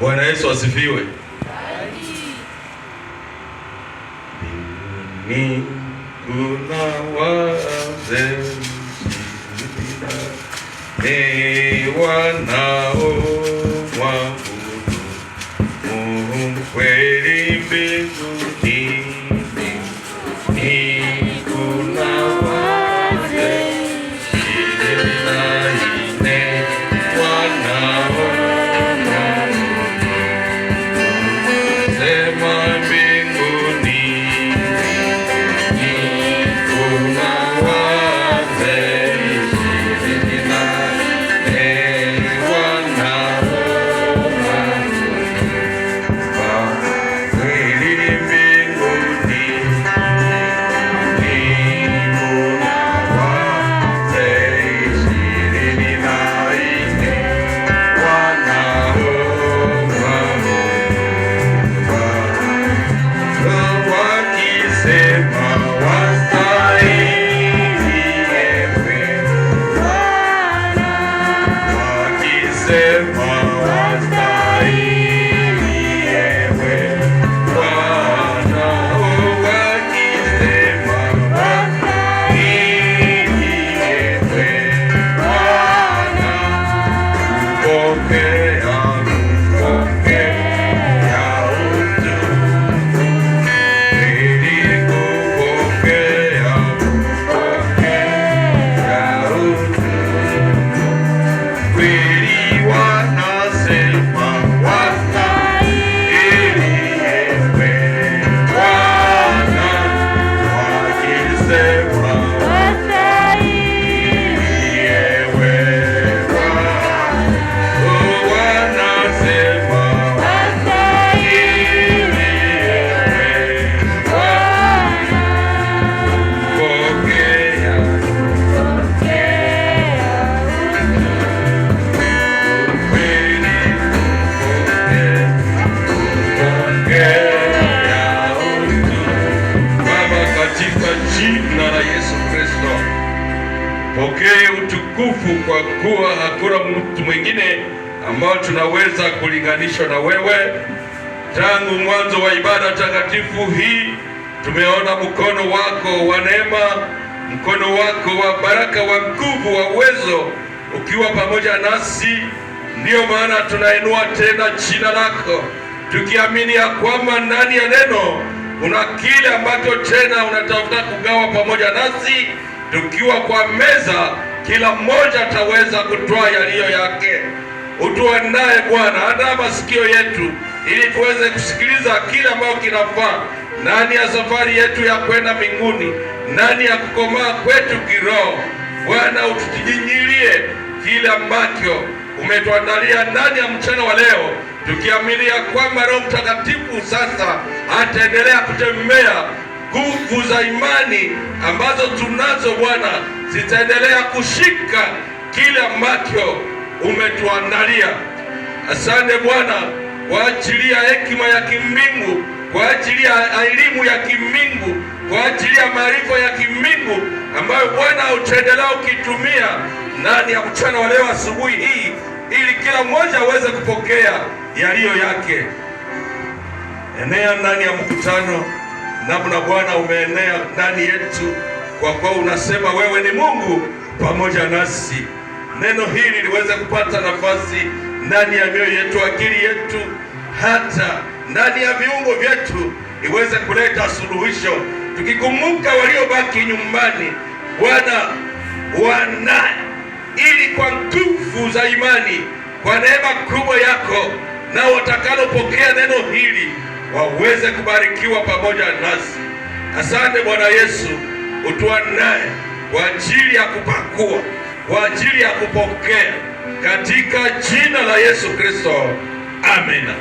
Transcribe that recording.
Bwana Yesu asifiwe. Mbinguni kuna wazee wanaomwabudu Mungu kweli. Mbinguni kuna wazee 24 wanaosema mbinguni kuna wazee 24 wanaomwabudu kweli. Mbinguni pokea utukufu, kwa kuwa hakuna mtu mwingine ambao tunaweza kulinganishwa na wewe. Tangu mwanzo wa ibada takatifu hii tumeona mkono wako wa neema, mkono wako wa baraka, wa nguvu, wa uwezo ukiwa pamoja nasi. Ndiyo maana tunainua tena jina lako, tukiamini ya kwamba ndani ya neno kuna kile ambacho tena unatafuta kugawa pamoja nasi. Tukiwa kwa meza, kila mmoja ataweza kutoa yaliyo yake. Utuandae Bwana, andaa masikio yetu ili tuweze kusikiliza kile ambacho kinafaa ndani ya safari yetu ya kwenda mbinguni, ndani ya kukomaa kwetu kiroho. Bwana, utujinyilie kile ambacho umetuandalia ndani ya mchana wa leo, tukiamini ya kwamba Roho Mtakatifu sasa ataendelea kutembea. Nguvu za imani ambazo tunazo Bwana zitaendelea kushika kile ambacho umetuandalia. Asante Bwana kwa ajili ya hekima ya kimbingu, kwa ajili ya elimu ya kimbingu, kwa ajili ya maarifa ya kimbingu ambayo Bwana utaendelea ukitumia ndani ya mchana wa leo, asubuhi hii, ili kila mmoja aweze kupokea yaliyo yake. Enea ndani ya mkutano, namna Bwana umeenea ndani yetu, kwa kuwa unasema wewe ni Mungu pamoja nasi. Neno hili liweze kupata nafasi ndani ya mioyo yetu, akili yetu, hata ndani ya viungo vyetu, iweze kuleta suluhisho, tukikumbuka waliobaki nyumbani Bwana ili kwa nguvu za imani, kwa neema kubwa yako, na watakalopokea neno hili waweze kubarikiwa pamoja nasi. Asante Bwana Yesu, utuandae kwa ajili ya kupakua, kwa ajili ya kupokea, katika jina la Yesu Kristo, amina.